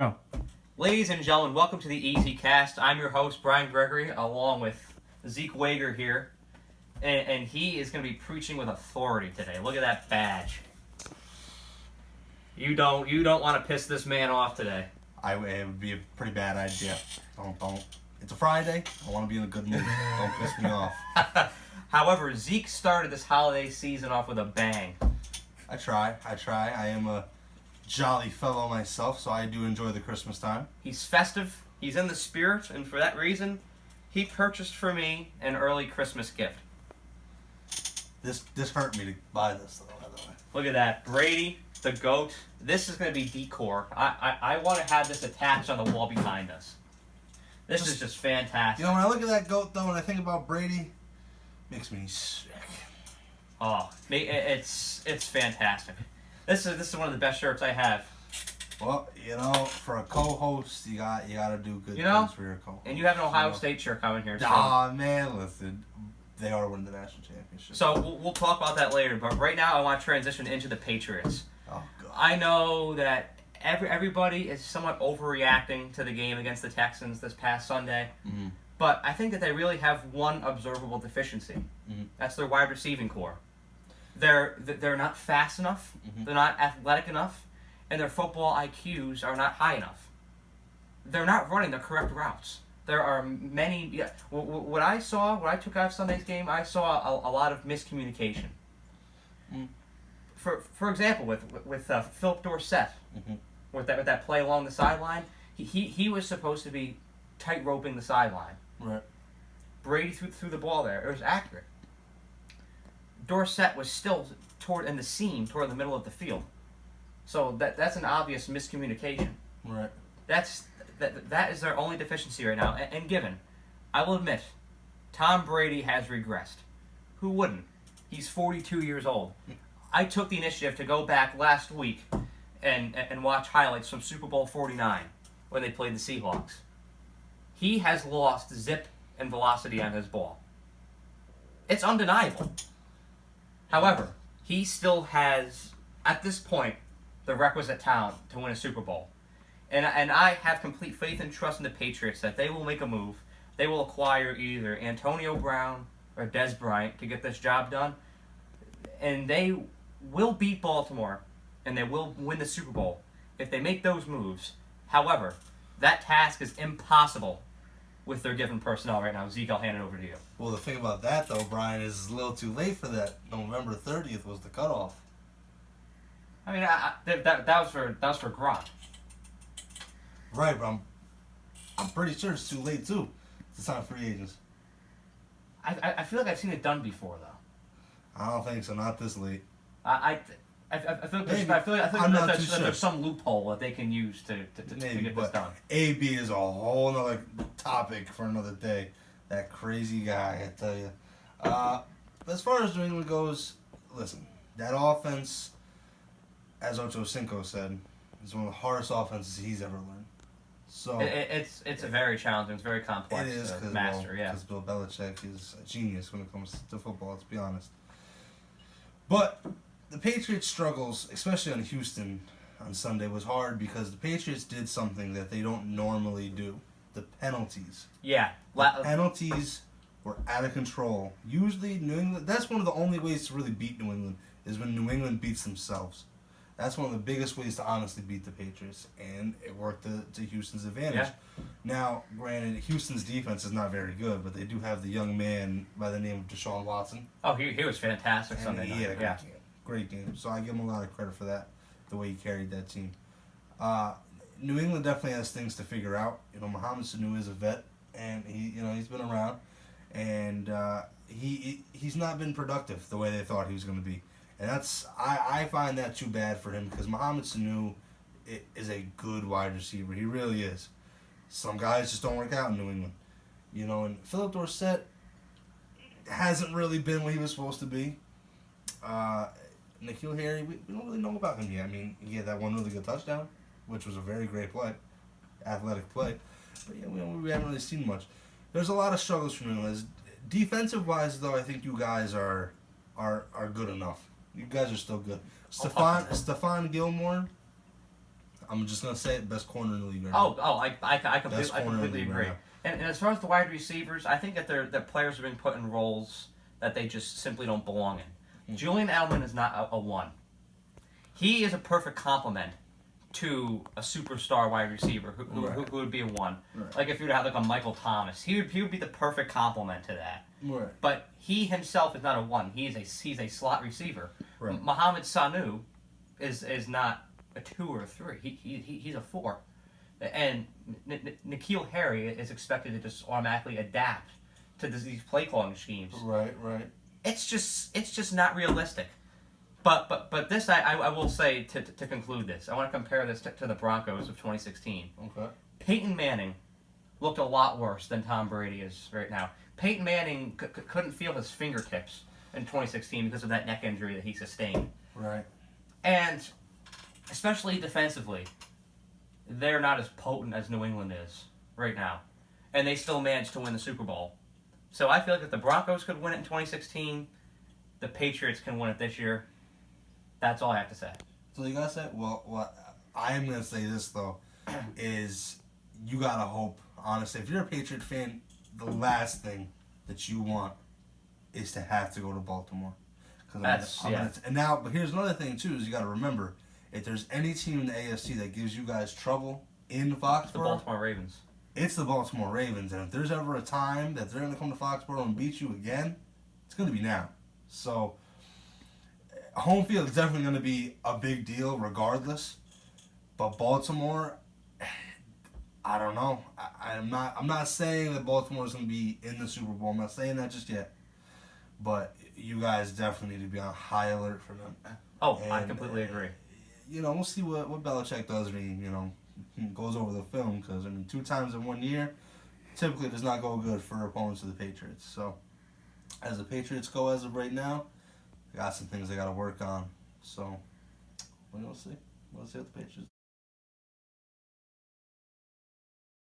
Oh. Ladies and gentlemen, welcome to the EasyCast. I'm your host, Brian Gregory, along with Zeke Wagar here. And he is going to be preaching with authority today. Look at that badge. You don't want to piss this man off today. It would be a pretty bad idea. Don't. It's a Friday. I want to be in a good mood. Don't piss me off. However, Zeke started this holiday season off with a bang. I try. I am a jolly fellow myself, so I do enjoy the Christmas time. He's festive. He's in the spirit, and for that reason, he purchased for me an early Christmas gift. This hurt me to buy this, though, by the way. Look at that. Brady, the GOAT. This is going to be decor. I want to have this attached on the wall behind us. This is just fantastic. You know, when I look at that GOAT, though, and I think about Brady, it makes me sick. Oh, it's fantastic. This is one of the best shirts I have. Well, you know, for a co-host, you got to do good things for your co-host. And you have an Ohio State shirt coming here. So. Aw, man, listen. They are winning the national championship. So we'll talk about that later. But right now, I want to transition into the Patriots. Oh, God. I know that everybody is somewhat overreacting to the game against the Texans this past Sunday. Mm-hmm. But I think that they really have one observable deficiency. Mm-hmm. That's their wide receiving core. They're not fast enough. Mm-hmm. They're not athletic enough. And their football IQs are not high enough. They're not running the correct routes. There are many. Yeah, what I took out of Sunday's game, I saw a lot of miscommunication. Mm. For example, with Philip Dorsett, Mm-hmm. with that play along the sideline, he was supposed to be tight roping the sideline. Right. Brady threw the ball there. It was accurate. Dorsett was still toward the middle of the field. So that's an obvious miscommunication. Right. That is their only deficiency right now. And given, I will admit, Tom Brady has regressed. Who wouldn't? He's 42 years old. I took the initiative to go back last week and watch highlights from Super Bowl 49 when they played the Seahawks. He has lost zip and velocity on his ball. It's undeniable. However, he still has, at this point, the requisite talent to win a Super Bowl. And I have complete faith and trust in the Patriots that they will make a move. They will acquire either Antonio Brown or Des Bryant to get this job done. And they will beat Baltimore, and they will win the Super Bowl if they make those moves. However, that task is impossible with their given personnel right now. Zeke, I'll hand it over to you. Well, the thing about that, though, Brian, is it's a little too late for that. November 30th was the cutoff. I mean, that was for Gronk. Right, but I'm pretty sure it's too late, too, to sign free agents. I feel like I've seen it done before, though. I don't think so. Not this late. I feel like there's some loophole that they can use to get this done. AB is a whole nother topic for another day. That crazy guy, I tell you. As far as New England goes, listen, that offense, as Ocho Cinco said, is one of the hardest offenses he's ever learned. So it's a very challenging, it's very complex to master. Yeah, because Bill Belichick is a genius when it comes to football. Let's be honest. But the Patriots' struggles, especially on Houston on Sunday, was hard because the Patriots did something that they don't normally do. The penalties. Yeah. Penalties were out of control. Usually, New England, that's one of the only ways to really beat New England, is when New England beats themselves. That's one of the biggest ways to honestly beat the Patriots, and it worked to Houston's advantage. Yeah. Now, granted, Houston's defense is not very good, but they do have the young man by the name of Deshaun Watson. Oh, he was fantastic And Sunday night. He had a great game. Great game. So I give him a lot of credit for that, the way he carried that team. New England definitely has things to figure out. You know, Mohamed Sanu is a vet, and he's been around, and he's not been productive the way they thought he was going to be. And I find that too bad for him because Mohamed Sanu is a good wide receiver. He really is. Some guys just don't work out in New England. You know, and Philip Dorsett hasn't really been what he was supposed to be. N'Keal Harry, we don't really know about him yet. I mean, he had that one really good touchdown, which was a very great play, athletic play. But yeah, we haven't really seen much. There's a lot of struggles from New England. Defensive-wise, though, I think you guys are good enough. You guys are still good. Stephon Gilmore, I'm just gonna say it. Best corner in the league right now. I completely agree. Right. And as far as the wide receivers, I think that players are being put in roles that they just simply don't belong in. Julian Edelman is not a one. He is a perfect complement to a superstar wide receiver who would be a one. Right. Like if you would have like a Michael Thomas, he would be the perfect complement to that. Right. But he himself is not a one. He's a slot receiver. Right. Mohamed Sanu is not a 2 or a 3. He's a 4. And N'Keal Harry is expected to just automatically adapt to these play calling schemes. Right. It's just not realistic. But this I will say to conclude this. I want to compare this to the Broncos of 2016. Okay. Peyton Manning looked a lot worse than Tom Brady is right now. Peyton Manning couldn't feel his fingertips in 2016 because of that neck injury that he sustained. Right. And especially defensively, they're not as potent as New England is right now. And they still managed to win the Super Bowl. So I feel like if the Broncos could win it in 2016, the Patriots can win it this year. That's all I have to say. So you gotta say, well, what I am gonna say this though, is you gotta hope, honestly, if you're a Patriot fan, the last thing that you want is to have to go to Baltimore. And now, but here's another thing too, is you gotta remember, if there's any team in the AFC that gives you guys trouble in Foxborough, the Baltimore Ravens. It's the Baltimore Ravens, and if there's ever a time that they're gonna come to Foxborough and beat you again, it's gonna be now. So home field is definitely going to be a big deal regardless. But Baltimore, I don't know. I'm not saying that Baltimore is going to be in the Super Bowl. I'm not saying that just yet. But you guys definitely need to be on high alert for them. I completely agree. We'll see what Belichick does when he goes over the film. Because, 2 times in 1 year typically does not go good for opponents of the Patriots. So, as the Patriots go as of right now, got some things they got to work on. So, we'll see. We'll see what the Patriots